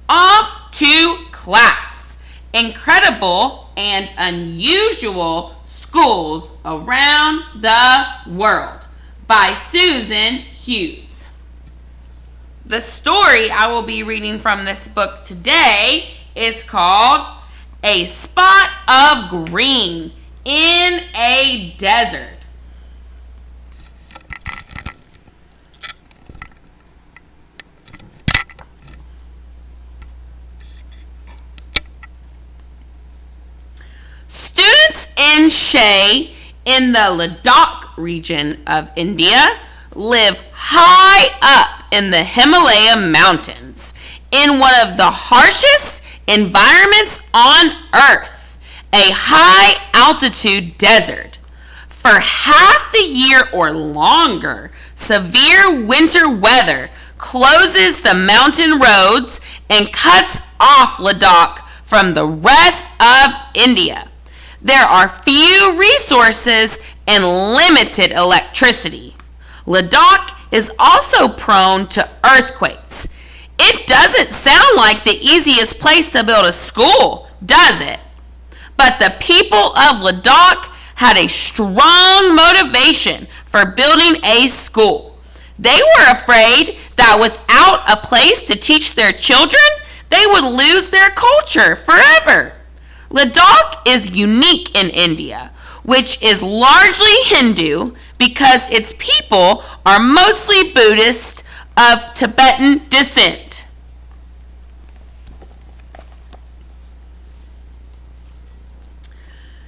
Off to class. Incredible and unusual schools around the world by Susan Hughes. The story I will be reading from this book today is called A Spot of Green in a Desert. Students in Shea in the Ladakh region of India live high up in the Himalaya mountains in one of the harshest environments on Earth, a high altitude desert. For half the year or longer, severe winter weather closes the mountain roads and cuts off Ladakh from the rest of India. There are few resources and limited electricity. Ladakh is also prone to earthquakes. It doesn't sound like the easiest place to build a school, does it? But the people of Ladakh had a strong motivation for building a school. They were afraid that without a place to teach their children, they would lose their culture forever. Ladakh is unique in India, which is largely Hindu because its people are mostly Buddhist of Tibetan descent.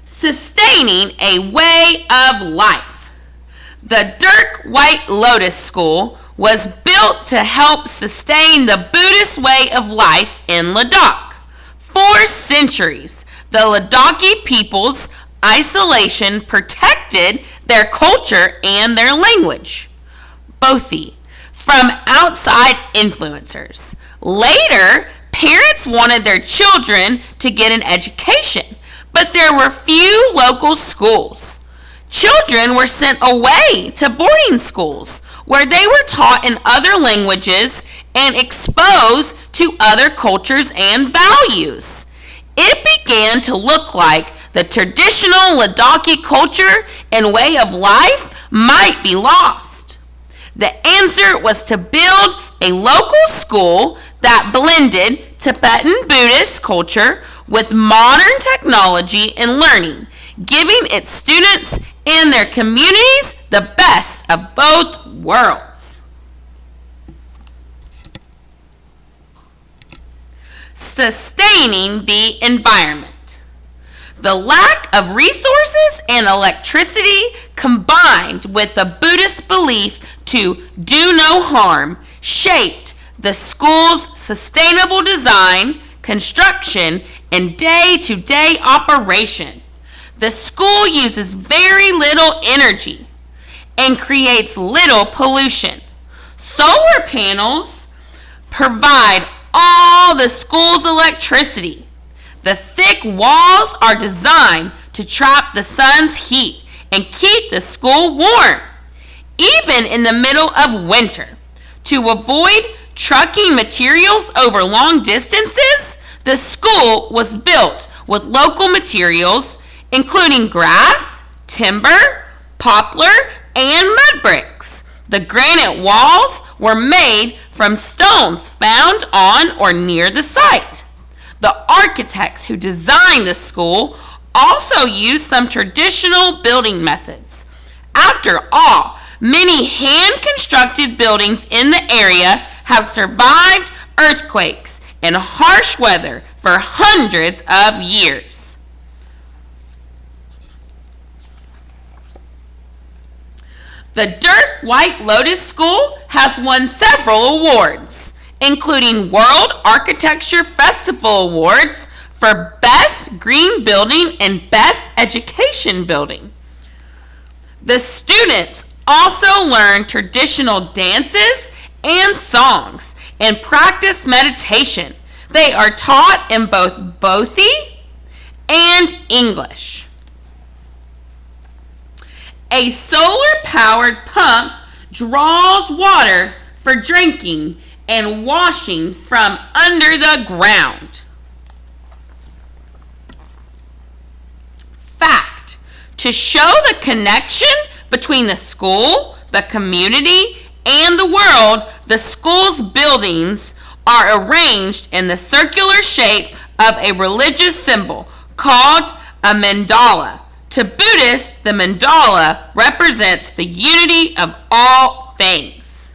Sustaining a way of life. The Dirk White Lotus School was built to help sustain the Buddhist way of life in Ladakh. For centuries, the Ladakhi people's isolation protected their culture and their language. Bothi, from outside influencers. Later, parents wanted their children to get an education, but there were few local schools. Children were sent away to boarding schools where they were taught in other languages and exposed to other cultures and values. It began to look like the traditional Ladakhi culture and way of life might be lost. The answer was to build a local school that blended Tibetan Buddhist culture with modern technology and learning, giving its students and their communities the best of both worlds. Sustaining the environment. The lack of resources and electricity combined with the Buddhist belief to do no harm shaped the school's sustainable design, construction, and day-to-day operation. The school uses very little energy and creates little pollution. Solar panels provide all the school's electricity. The thick walls are designed to trap the sun's heat and keep the school warm, even in the middle of winter. To avoid trucking materials over long distances, the school was built with local materials, including grass, timber, poplar, and mud bricks. The granite walls were made from stones found on or near the site. The architects who designed the school also used some traditional building methods. After all, many hand-constructed buildings in the area have survived earthquakes and harsh weather for hundreds of years. The Dirk White Lotus School has won several awards, including World Architecture Festival Awards for Best Green Building and Best Education Building. The students also learn traditional dances and songs and practice meditation. They are taught in both Bothi and English. A solar-powered pump draws water for drinking and washing from under the ground. Fact: to show the connection between the school, the community, and the world, the school's buildings are arranged in the circular shape of a religious symbol called a mandala. To Buddhists, the mandala represents the unity of all things.